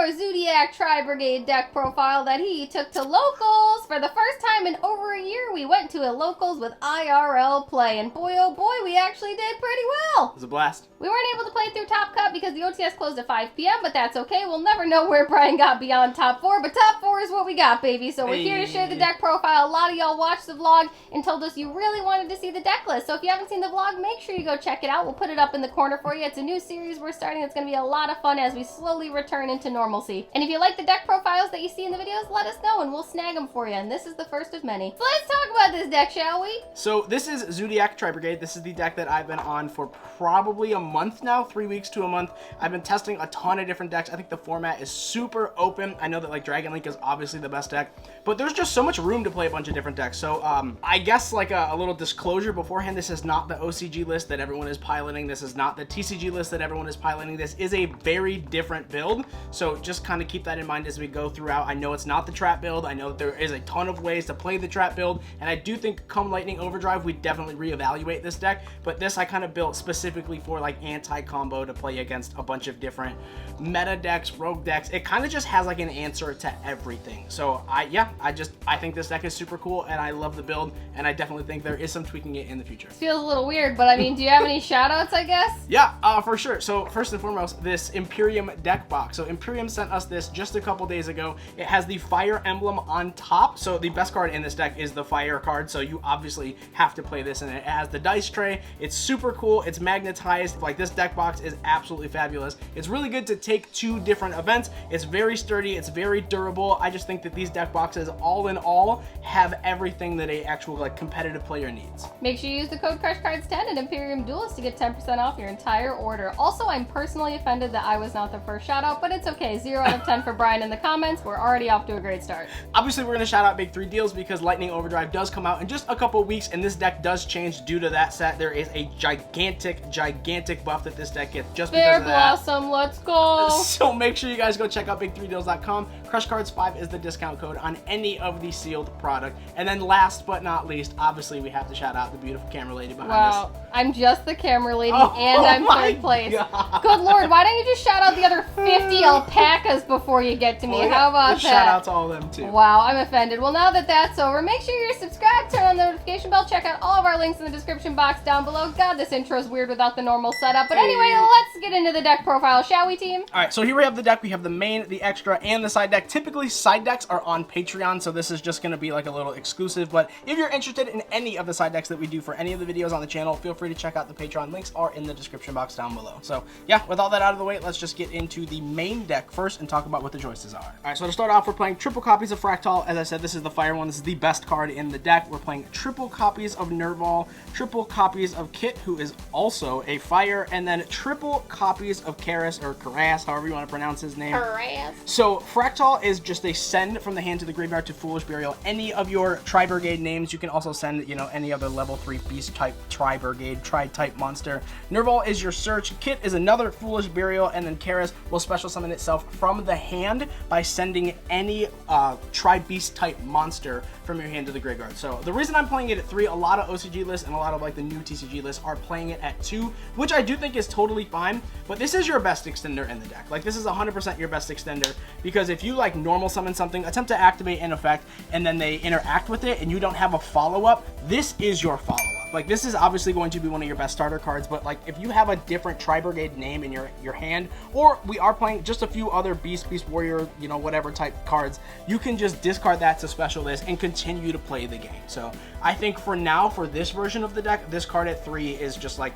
your ZOODIAC Tri-Brigade deck profile that he took to locals. For the first time in over a year, we went to a locals with IRL play, and boy oh boy, we actually did pretty well. It was a blast. We weren't able to play through Top Cut because the OTS closed at 5 p.m., but that's okay. We'll never know where Brian got beyond top 4, but top 4 is what we got, baby. So we're here to share the deck profile. A lot of y'all watched the vlog and told us you really wanted to see the deck list. So if you haven't seen the vlog, make sure you go check it out. We'll put it up in the corner for you. It's a new series we're starting. It's going to be a lot of fun as we slowly return into normalcy. And if you like the deck profiles that you see in the videos, let us know and we'll snag them for you. And this is the first of many. So let's talk about this deck, shall we? So this is ZOODIAC Tri-Brigade. This is the deck that I've been on for probably a month now, 3 weeks to a month. I've been testing a ton of different decks. I think the format is super open. I know that like Dragon Link is obviously the best deck, but there's just so much room to play a bunch of different decks. So I guess like a little disclosure beforehand, this is not the OCG list that everyone is piloting. This is not the TCG list that everyone is piloting. This is a very different build. So just kind of keep that in mind as we go throughout. I know it's not the trap build. I know that there is a ton of ways to play the trap build, and I do think come Lightning Overdrive, we definitely reevaluate this deck, but this I kind of built specifically for like anti-combo to play against a bunch of different meta decks, rogue decks. It kind of just has like an answer to everything. So I think this deck is super cool and I love the build, and I definitely think there is some tweaking it in the future. It feels a little weird, but I mean, do you have any shout outs, I guess? Yeah, for sure. So first and foremost, this Imperium Deck Box. So Imperium sent us this just a couple days ago. It has the fire emblem on top. So the best card in this deck is the fire card. So you obviously have to play this, and it has the dice tray. It's super cool. It's magnetized. Like, this deck box is absolutely fabulous. It's really good to take to different events. It's very sturdy. It's very durable. I just think that these deck boxes, all in all, have everything that a actual like competitive player needs. Make sure you use the code CrushCards10 at Imperium Duelist to get 10% off your entire order. Also, I'm personally offended that I was not the first shout out, but it's okay. 0 out of 10 for Brian in the comments. We're already off to a great start. Obviously, we're going to shout out Big 3 Deals because Lightning Overdrive does come out in just a couple weeks, and this deck does change due to that set. There is a gigantic buff that this deck gets just because of that. Blossom, let's go! So make sure you guys go check out big3deals.com. CrushCards5 is the discount code on any of the sealed product. And then last but not least, obviously we have to shout out the beautiful camera lady behind us. Wow, I'm just the camera lady and I'm third place. God. Good lord, why don't you just shout out the other 50 alpacas before you get to me? How about that? Shout out to all of them too. Wow, I'm offended. Well, now that that's over, make sure you're subscribed, turn on the notification bell, check out all of our links in the description box down below. God, this intro is weird without the normal setup. But anyway, let's get into the deck profile, shall we, team? Alright, so here we have the deck. We have the main, the extra, and the side deck. Typically, side decks are on Patreon, so this is just going to be like a little exclusive. But if you're interested in any of the side decks that we do for any of the videos on the channel, feel free to check out the Patreon. Links are in the description box down below. So yeah, with all that out of the way, let's just get into the main deck first and talk about what the choices are. Alright, so to start off, we're playing triple copies of Fractal. As I said, this is the fire one. This is the best card in the deck. We're playing triple copies of Nervall, triple copies of Kit, who is also a fire, and then triple copies of Karas, or Karas, however you want to pronounce his name. Karas. So Fractal is just a send from the hand to the graveyard to Foolish Burial. Any of your Tri-Brigade names, you can also send, you know, any other level 3 beast type Tri-Brigade, Tri-type monster. Nervall is your search. Kit is another Foolish Burial, and then Karas will special summon itself from the hand by sending any Tri-beast type monster from your hand to the graveyard. So the reason I'm playing it at 3, a lot of OCG lists and a lot of like the new TCG lists are playing it at 2, which I do think is totally fine, but this is your best extender in the deck. Like, this is 100% your best extender, because if you like normal summon something, attempt to activate an effect, and then they interact with it and you don't have a follow-up, this is your follow-up. Like, this is obviously going to be one of your best starter cards, but like if you have a different Tri-Brigade name in your hand, or we are playing just a few other Beast Warrior, you know, whatever type cards, you can just discard that to special this and continue to play the game. So I think for now, for this version of the deck, this card at 3 is just like,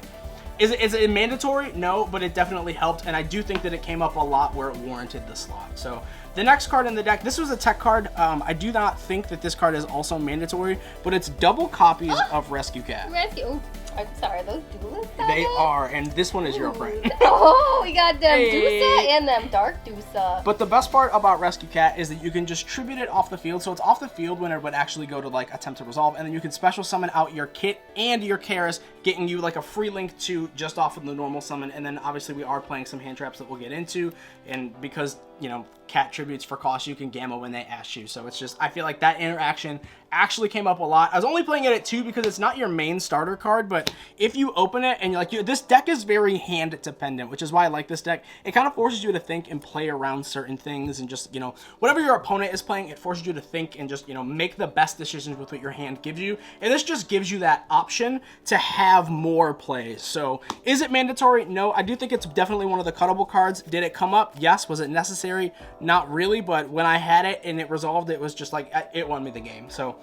is it mandatory? No, but it definitely helped, and I do think that it came up a lot where it warranted the slot. So the next card in the deck, this was a tech card. I do not think that this card is also mandatory, but it's double copies of Rescue Cat. Rescue. I'm sorry, those duelists? They are, and this one is your friend. Oh, we got them Dusa and them Dark Dusa. But the best part about Rescue Cat is that you can just tribute it off the field, so it's off the field when it would actually go to like attempt to resolve, and then you can special summon out your Kit and your Karas, getting you like a free link to just off of the normal summon. And then obviously we are playing some hand traps that we'll get into, and because, you know, Cat tributes for cost, you can gamma when they ask you. So it's just, I feel like that interaction actually came up a lot. I was only playing it at 2 because it's not your main starter card, but but if you open it and you're like, this deck is very hand dependent, which is why I like this deck. It kind of forces you to think and play around certain things, and just, you know, whatever your opponent is playing, it forces you to think and just, you know, make the best decisions with what your hand gives you. And this just gives you that option to have more plays. So is it mandatory? No, I do think it's definitely one of the cuttable cards. Did it come up? Yes. Was it necessary? Not really, but when I had it and it resolved, it was just like, it won me the game. So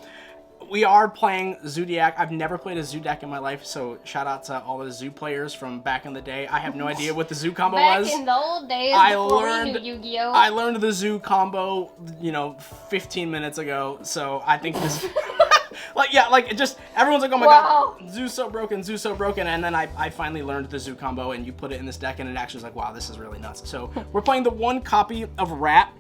we are playing ZOODIAC. I've never played a Zoo deck in my life, so shout out to all the Zoo players from back in the day. I have no idea what the Zoo combo was. Back in the old days, we knew Yu-Gi-Oh. I learned the Zoo combo, you know, 15 minutes ago, so I think this... like, just, everyone's like, oh my god, Zoo's so broken, Zoo's so broken, and then I finally learned the Zoo combo, and you put it in this deck, and it actually is like, wow, this is really nuts. So, we're playing the one copy of Rat.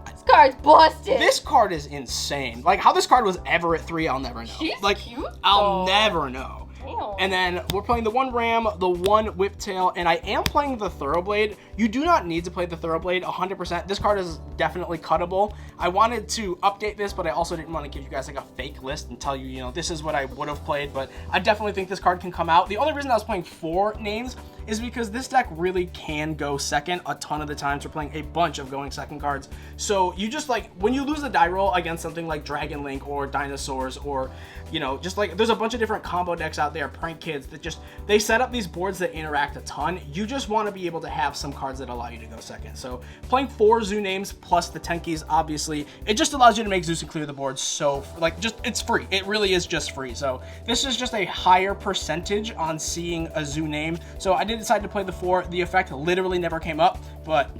This card's busted. This card is insane. Like, how this card was ever at 3, I'll never know. She's like, cute, I'll never know. Ew. And then we're playing the one Ram, the one Whiptail, and I am playing the Thoroughblade. You do not need to play the Thoroughblade 100%. This card is definitely cuttable. I wanted to update this, but I also didn't want to give you guys like a fake list and tell you, you know, this is what I would have played, but I definitely think this card can come out. The only reason I was playing 4 names is because this deck really can go second a ton of the times. We're playing a bunch of going second cards. So you just, like, when you lose the die roll against something like Dragon Link or Dinosaurs, or, you know, just like, there's a bunch of different combo decks out there, Prank Kids, that just, they set up these boards that interact a ton. You just want to be able to have some cards that allow you to go second. So playing 4 Zoo names plus the Tenkis, obviously, it just allows you to make Zeus and clear the board. So, like, just, it's free. It really is just free. So this is just a higher percentage on seeing a Zoo name. So I did decide to play the 4. The effect literally never came up, but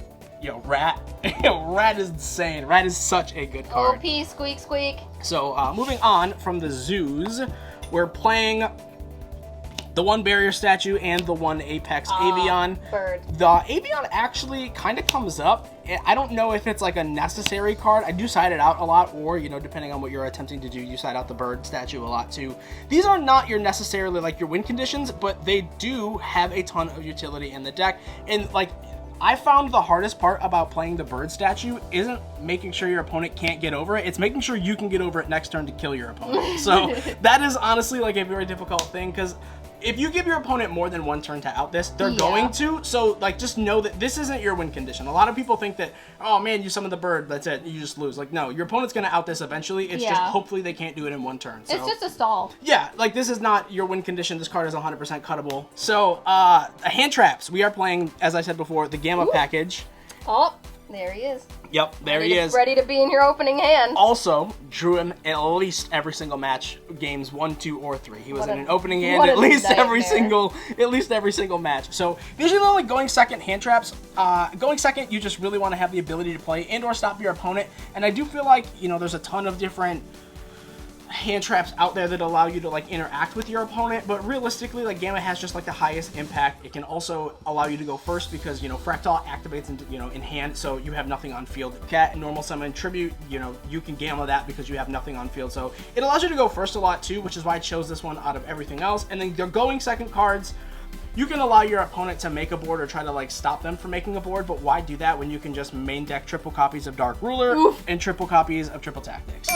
yo, Rat, Rat is insane. Rat is such a good card. OP, squeak, squeak. So moving on from the Zoos, we're playing the one Barrier Statue and the one Apex Avian. Bird. The Avian actually kind of comes up. I don't know if it's like a necessary card. I do side it out a lot, or, you know, depending on what you're attempting to do, you side out the bird statue a lot too. These are not your necessarily like your win conditions, but they do have a ton of utility in the deck. And like, I found the hardest part about playing the bird statue isn't making sure your opponent can't get over it. It's making sure you can get over it next turn to kill your opponent. So that is honestly like a very difficult thing, because if you give your opponent more than one turn to out this, they're going to. So, like, just know that this isn't your win condition. A lot of people think that, oh man, you summon the bird, that's it, you just lose. Like, no, your opponent's gonna out this eventually. It's just hopefully they can't do it in one turn. So, it's just a stall. Yeah, like, this is not your win condition. This card is 100% cuttable. So, hand traps. We are playing, as I said before, the Gamma package. Oh, there he is. Yep, there he is. Ready to be in your opening hand. Also, drew him at least every single match, games 1, 2, or 3. He was in an opening hand at least every single match. So these are the only going second hand traps. Going second, you just really want to have the ability to play and or stop your opponent. And I do feel like, you know, there's a ton of different hand traps out there that allow you to like interact with your opponent, but realistically, like, Gamma has just like the highest impact. It can also allow you to go first because, you know, Fractal activates into, you know, in hand, so you have nothing on field. Cat, normal summon, tribute, you know, you can Gamma that because you have nothing on field, so it allows you to go first a lot too, which is why I chose this one out of everything else. And then they're going second cards. You can allow your opponent to make a board or try to like stop them from making a board, but why do that when you can just main deck triple copies of Dark Ruler and triple copies of Triple Tactics?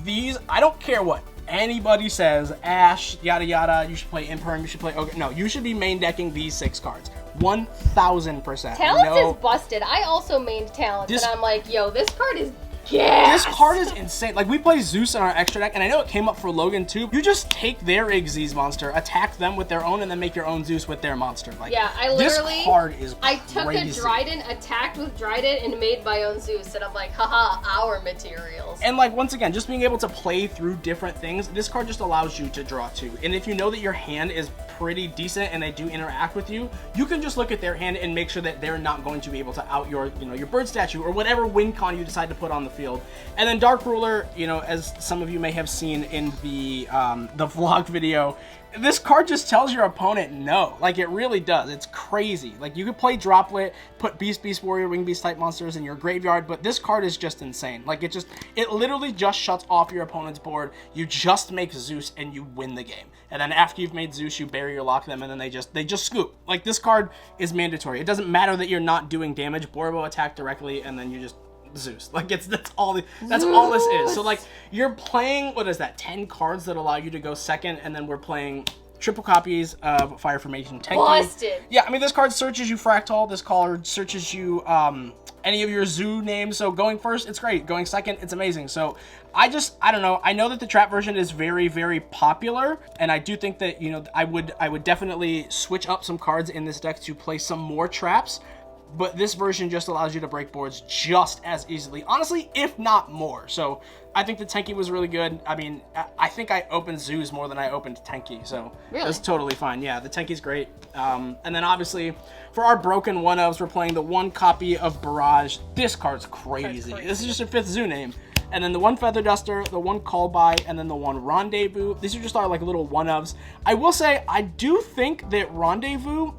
These, I don't care what anybody says, Ash, yada yada, you should play Imperium, you should play Ogre. No, you should be main decking these 6 cards. 1000%. Talents is busted. I also mained Talents, and I'm like, yo, this card is gas. This card is insane. Like, we play Zeus in our extra deck, and I know it came up for Logan too. You just take their Xyz monster, attack them with their own, and then make your own Zeus with their monster. Like, yeah, I literally, this card is I took crazy. a Dryden, attacked with Dryden, and made my own Zeus, and I'm like, haha, our materials. And like, once again, just being able to play through different things, this card just allows you to draw 2. And if you know that your hand is pretty decent and they do interact with you, you can just look at their hand and make sure that they're not going to be able to out your, you know, your bird statue or whatever win con you decide to put on the field. And then Dark Ruler, you know, as some of you may have seen in the vlog video, this card just tells your opponent no. Like, it really does. It's crazy. Like, you could play Droplet, put Beast, Beast Warrior, Wing Beast type monsters in your graveyard, but this card is just insane. Like, it literally just shuts off your opponent's board. You just make Zeus and you win the game. And then after you've made Zeus, you bury or lock them, and then they just scoop. Like, this card is mandatory. It doesn't matter that you're not doing damage. Borbo attack directly, and then you just Zeus. Like, that's all this is. So like, you're playing, what is that, 10 cards that allow you to go second, and then we're playing triple copies of Fire Formation Tenki. Busted. Yeah, I mean, this card searches you Fractal. This card searches you any of your zoo names. So going first, it's great. Going second, it's amazing. So I don't know. I know that the trap version is very, very popular, and I do think that, you know, I would definitely switch up some cards in this deck to play some more traps. But this version just allows you to break boards just as easily, honestly, if not more. So I think the Tenki was really good. I mean, I think I opened zoos more than I opened Tenki, so really? That's totally fine. Yeah, the Tenki's great. And then obviously for our broken one-ofs, we're playing the 1 copy of Barrage. This card's crazy. This is just your 5th zoo name. And then the 1 Feather Duster, the 1 Call By, and then the 1 Rendezvous. These are just our like little one-ofs. I will say, I do think that Rendezvous,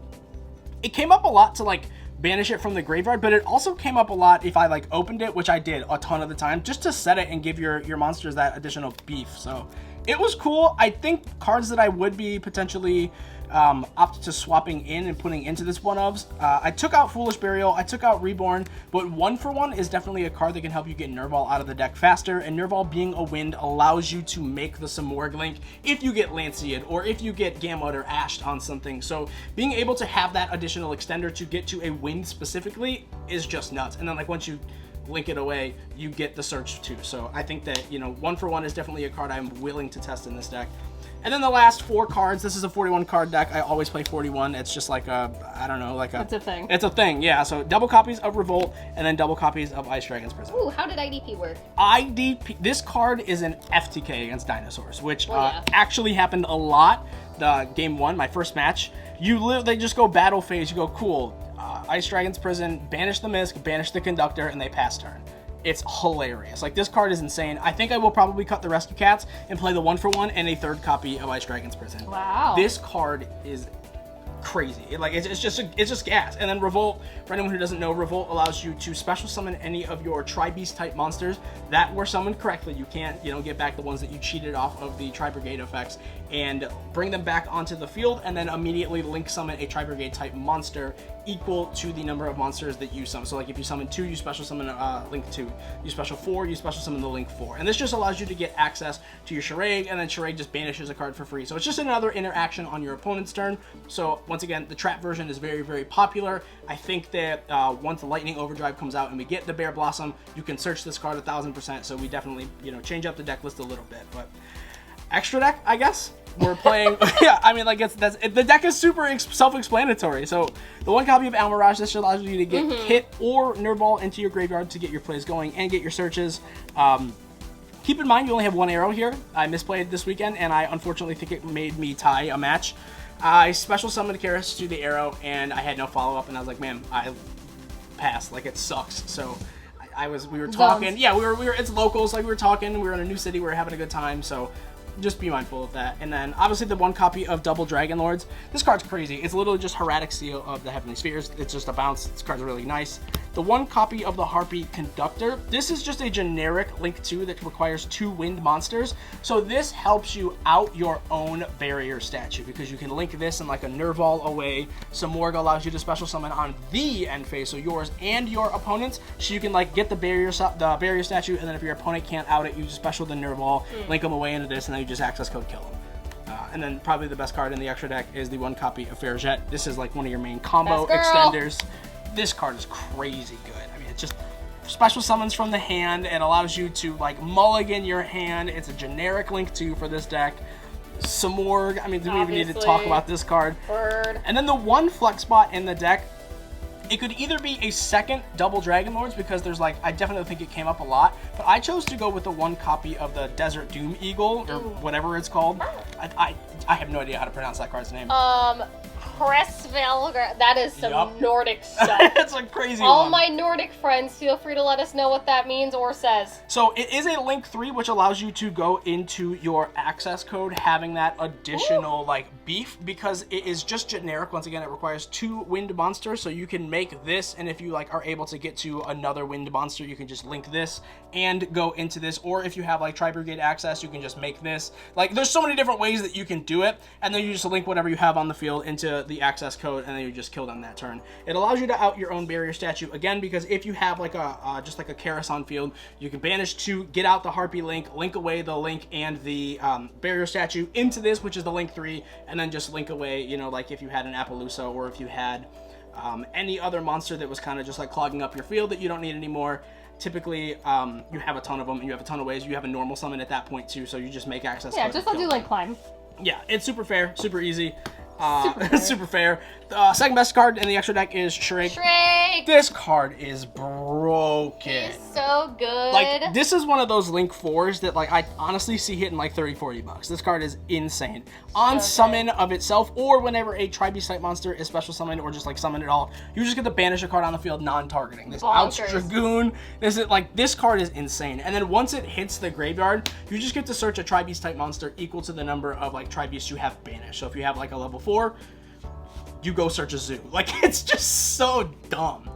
it came up a lot to like banish it from the graveyard, but it also came up a lot if I like opened it, which I did a ton of the time, just to set it and give your monsters that additional beef. So it was cool. I think cards that I would be potentially opt to swapping in and putting into this one-ofs. I took out Foolish Burial, I took out Reborn, but 1 for 1 is definitely a card that can help you get Nerval out of the deck faster, and Nerval being a wind allows you to make the Samorg link if you get Lanceiad or if you get Gamut or Ashed on something. So being able to have that additional extender to get to a wind specifically is just nuts. And then like once you link it away, you get the search too. So I think that, you know, 1 for 1 is definitely a card I'm willing to test in this deck. And then the last 4 cards, this is a 41 card deck. I always play 41. It's just like a, I don't know, like a... It's a thing. It's a thing, yeah. So double copies of Revolt and then double copies of Ice Dragon's Prison. Ooh, how did IDP work? This card is an FTK against dinosaurs, which yeah. actually happened a lot. The game 1, my first match, they just go battle phase. You go, cool, Ice Dragon's Prison, banish the Misk, banish the Conductor, and they pass turn. It's hilarious. Like, this card is insane. I think I will probably cut the Rescue Cats and play the 1 for 1 and a 3rd copy of Ice Dragon's Prison. Wow. This card is crazy. It's just gas. And then Revolt, for anyone who doesn't know, Revolt allows you to special summon any of your Tri-Beast type monsters that were summoned correctly. You can't, you know, get back the ones that you cheated off of the Tri-Brigade effects and bring them back onto the field, and then immediately link summon a Tri-Brigade type monster equal to the number of monsters that you summon. So like if you summon 2, you special summon Link 2. You special 4, you special summon the Link 4. And this just allows you to get access to your Charade, and then Charade just banishes a card for free. So it's just another interaction on your opponent's turn. So once again, the trap version is very, very popular. I think that once the Lightning Overdrive comes out and we get the Bear Blossom, you can search this card 1000%. So we definitely, you know, change up the deck list a little bit. But extra deck, I guess. We're playing, yeah, I mean, like, the deck is super self-explanatory. So the 1 copy of Almirage, this allows you to get Hit or Nerval into your graveyard to get your plays going and get your searches. Keep in mind, you only have 1 arrow here. I misplayed this weekend, and I unfortunately think it made me tie a match. I special summoned Karis to the arrow, and I had no follow-up, and I was like, man, I passed. Like, it sucks. So we were talking. Yeah, we were. It's locals. Like, we were talking. We were in a new city. We were having a good time. So just be mindful of that. And then obviously the 1 copy of Double Dragon Lords. This card's crazy. It's literally just Hieratic Seal of the Heavenly Spheres. It's just a bounce. This card's really nice. The 1 copy of the Harpy Conductor. This is just a generic Link 2 that requires 2 wind monsters. So this helps you out your own barrier statue, because you can link this in like a Nerval away. Samorg allows you to special summon on the end phase, so yours and your opponent's. So you can like get the barrier statue, and then if your opponent can't out it, you just special the Nerval, link them away into this, and then you just access code kill them. And then probably the best card in the extra deck is the 1 copy of Fairjet. This is like one of your main combo extenders. This card is crazy good. I mean, it's just special summons from the hand. It allows you to like mulligan your hand. It's a generic Link 2 for this deck. Samorg, I mean, do we even need to talk about this card? Bird. And then the 1 flex spot in the deck, it could either be a 2nd Double Dragon Lords, because there's like, I definitely think it came up a lot, but I chose to go with the 1 copy of the Desert Doom Eagle, or whatever it's called. I have no idea how to pronounce that card's name. Cressvel, that is some Nordic stuff. It's a crazy All one. my Nordic friends, feel free to let us know what that means or says. So it is a Link 3, which allows you to go into your access code having that additional like beef, because it is just generic. Once again, it requires 2 wind monsters, so you can make this, and if you like are able to get to another wind monster, you can just link this and go into this. Or if you have like Tri-Brigade access, you can just make this. Like, there's so many different ways that you can do it, and then you just link whatever you have on the field into the access code, and then you just kill them that turn. It allows you to out your own barrier statue again, because if you have like a just like a Karis on field, you can banish to get out the Harpy link away the link and the barrier statue into this, which is the link 3, and then just link away, you know, like if you had an Appaloosa or if you had any other monster that was kind of just like clogging up your field that you don't need anymore. Typically, you have a ton of them, and you have a ton of ways. You have a normal summon at that point too, so you just make access. Yeah, just I'll do like climb. Yeah, it's super fair, super easy. Super fair. Super fair. The second best card in the extra deck is Shrek. Shrek! This card is broken. He's so good. Like, this is one of those Link 4s that, like, I honestly see hitting like 30, 40 bucks. This card is insane. On summon of itself, or whenever a Tri-Beast type monster is special summoned, or just like summoned at all, you just get to banish a card on the field non-targeting. This Ouch Dragoon, this card is insane. And then once it hits the graveyard, you just get to search a Tri-Beast type monster equal to the number of like Tri-Beasts you have banished. So if you have like a level 4, you go search a zoo. Like, it's just so dumb.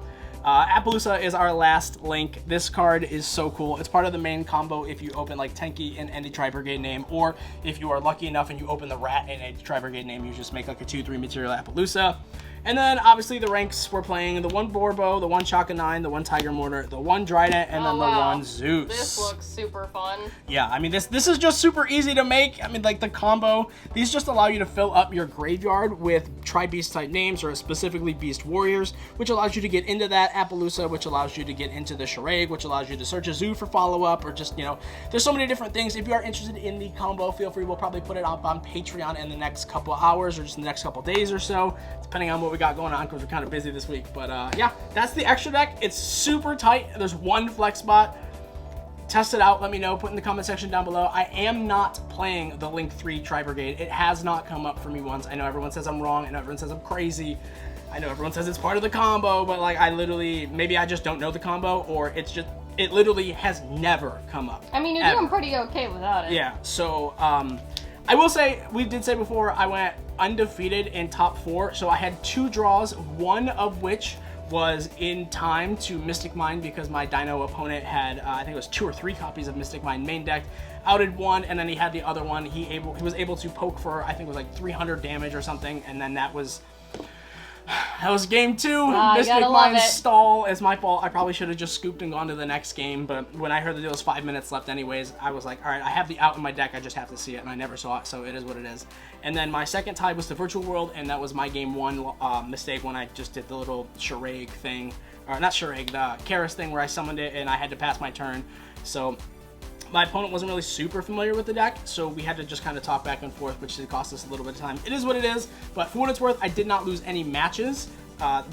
Appaloosa is our last link. This card is so cool. It's part of the main combo if you open like Tenki in any Tri-Brigade name, or if you are lucky enough and you open the Rat in a Tri-Brigade name, you just make like a 2/3 material Appaloosa. And then obviously the ranks we're playing the 1 Borbo, the 1 Chaka 9, the 1 Tiger Mortar, the 1 Trident, and then the 1 Zeus. This looks super fun. Yeah, I mean this is just super easy to make. I mean, like the combo, these just allow you to fill up your graveyard with Tri-Beast type names, or specifically Beast Warriors, which allows you to get into that Appaloosa, which allows you to get into the Charade, which allows you to search a zoo for follow-up, or just, you know, there's so many different things. If you are interested in the combo, feel free. We'll probably put it up on Patreon in the next couple hours, or just in the next couple days or so, depending on what we got going on, because we're kind of busy this week. But yeah, that's the extra deck. It's super tight. There's one flex spot. Test it out. Let me know. Put in the comment section down below. I am not playing the Link 3 Tri-Brigade. It has not come up for me once. I know everyone says I'm wrong. I know everyone says I'm crazy. I know everyone says it's part of the combo, but like I literally, maybe I just don't know the combo, or it's just, it literally has never come up. I mean, you're doing pretty okay without it. Yeah, so I will say, we did say before, I went undefeated in top 4, so I had 2 draws, one of which was in time to Mystic Mine, because my Dino opponent had, I think it was 2 or 3 copies of Mystic Mine main deck, outed one, and then he had the other one. He was able to poke for, I think it was like 300 damage or something, and then that was game 2. Mystic Mine stall is my fault. I probably should have just scooped and gone to the next game, but when I heard that there was 5 minutes left anyways, I was like, all right, I have the out in my deck, I just have to see it, and I never saw it, so it is what it is. And then my second tie was the Virtual World, and that was my game 1 mistake when I just did the little charade thing, or not charade, the Karis thing where I summoned it and I had to pass my turn. So my opponent wasn't really super familiar with the deck, so we had to just kind of talk back and forth, which did cost us a little bit of time. It is what it is, but for what it's worth, I did not lose any matches.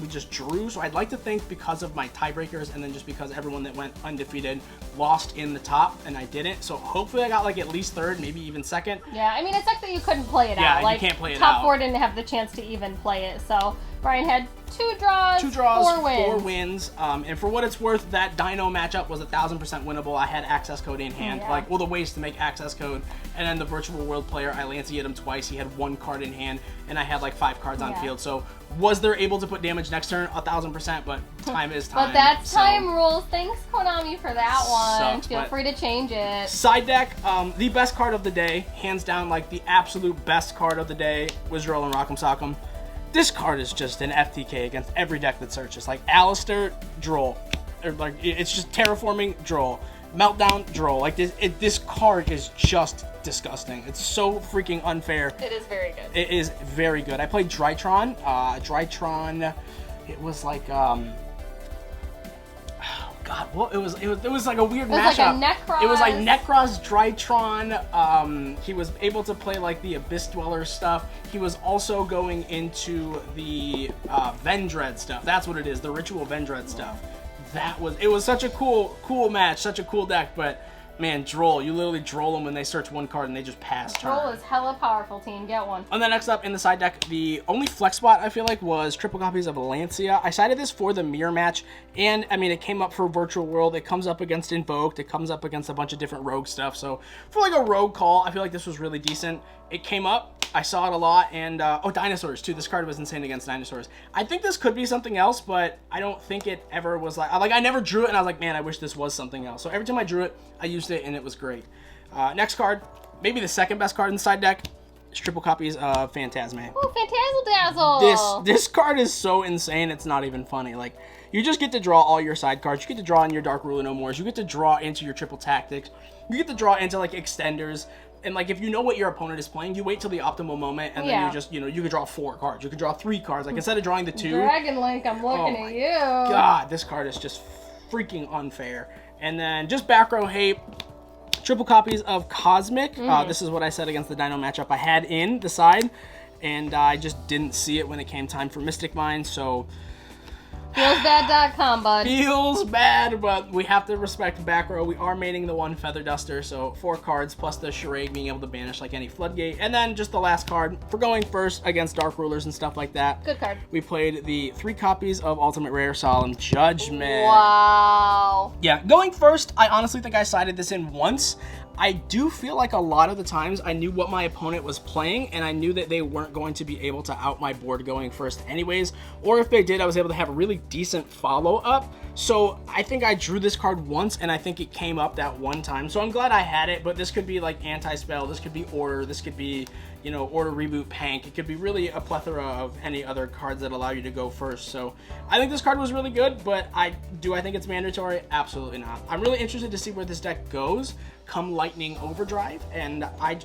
We just drew, so I'd like to think because of my tiebreakers, and then just because everyone that went undefeated lost in the top, and I didn't. So hopefully I got like at least 3rd, maybe even 2nd. Yeah, I mean, it sucks that you couldn't play it out. Yeah, like, you can't play it top out. 4 didn't have the chance to even play it, so Brian had 2 draws, 4 wins. And for what it's worth, that Dino matchup was 1000% winnable. I had access code in hand, like, well, the ways to make access code. And then the Virtual World player, I Lancey him twice. He had 1 card in hand, and I had like 5 cards on field. So was there able to put damage next turn? 1000%, but time is time. But that's time rules. Thanks, Konami, for that one. Feel free to change it. Side deck, the best card of the day, hands down, like the absolute best card of the day was Droll and Rock'em Sock'em. This card is just an FTK against every deck that searches. Like Alistair, Droll. Or like it's just Terraforming, Droll. Meltdown, Droll. Like this card is just disgusting. It's so freaking unfair. It is very good. It is very good. I played Drytron. Drytron, it was like God, what it was like a weird mashup. Like a Necros. It was like Necros, Drytron. He was able to play like the Abyss Dweller stuff. He was also going into the Vendread stuff. That's what it is, the Ritual Vendread stuff. It was such a cool match, such a cool deck, but man, Droll, you literally Droll them when they search 1 card and they just pass turn. Droll is hella powerful, team. Get one. And then next up in the side deck, the only flex spot I feel like was triple copies of Lancia. I sided this for the mirror match, and I mean, it came up for Virtual World. It comes up against Invoked. It comes up against a bunch of different rogue stuff. So for like a rogue call, I feel like this was really decent. It came up. I saw it a lot, and oh, dinosaurs too. This card was insane against dinosaurs. I think this could be something else, but I don't think it ever was like I never drew it, and I was like, man, I wish this was something else. So every time I drew it, I used it, and it was great. Next card, maybe the second best card in the side deck, triple copies of Phantasme. Oh, Phantazzle Dazzle! This card is so insane, it's not even funny. Like, you just get to draw all your side cards. You get to draw in your Dark Ruler No Mores. You get to draw into your triple tactics. You get to draw into, like, extenders. And, like, if you know what your opponent is playing, you wait till the optimal moment, and then you just, you know, you could draw 4 cards. You could draw 3 cards. Like, instead of drawing the 2... Dragon Link, I'm looking at you. God, this card is just freaking unfair. And then, just back row hate, triple copies of Cosmic. This is what I said against the Dino matchup I had in the side. And I just didn't see it when it came time for Mystic Mine, so... Feelsbad.com, bud. Feels bad, but we have to respect back row. We are maining the 1 Feather Duster, so 4 cards plus the Charade being able to banish like any Floodgate. And then just the last card for going first against Dark Rulers and stuff like that. Good card. We played the 3 copies of Ultimate Rare Solemn Judgment. Wow. Yeah, going first, I honestly think I sided this in once. I do feel like a lot of the times I knew what my opponent was playing, and I knew that they weren't going to be able to out my board going first anyways, or if they did, I was able to have a really decent follow-up. So I think I drew this card once, and I think it came up that one time. So I'm glad I had it, but this could be like Anti-Spell, this could be Order, this could be, you know, Order Reboot Pank. It could be really a plethora of any other cards that allow you to go first. So I think this card was really good, but I think it's mandatory? Absolutely not. I'm really interested to see where this deck goes come Lightning Overdrive, and I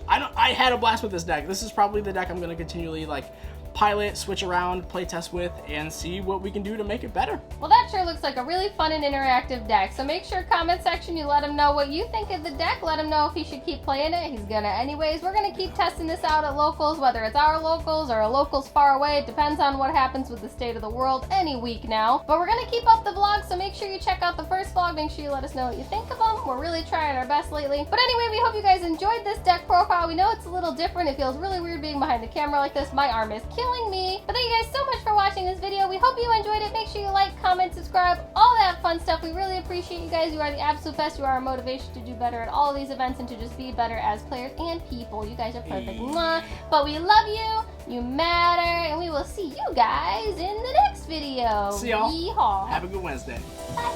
had a blast with this deck. This is probably the deck I'm going to continually like pilot, switch around, play test with, and see what we can do to make it better. Well, that sure looks like a really fun and interactive deck. So make sure comment section you let him know what you think of the deck. Let him know if he should keep playing it. He's gonna anyways. We're gonna keep testing this out at locals, whether it's our locals or locals far away. It depends on what happens with the state of the world any week now. But we're gonna keep up the vlog, so make sure you check out the first vlog. Make sure you let us know what you think of them. We're really trying our best lately. But anyway, we hope you guys enjoyed this deck profile. We know it's a little different. It feels really weird being behind the camera like this. My arm is killing me. But thank you guys so much for watching this video. We hope you enjoyed it. Make sure you like, comment, subscribe, all that fun stuff. We really appreciate you guys. You are the absolute best. You are our motivation to do better at all of these events and to just be better as players and people. You guys are perfect. Mwah. But we love you. You matter. And we will see you guys in the next video. See y'all. Yeehaw. Have a good Wednesday. Bye.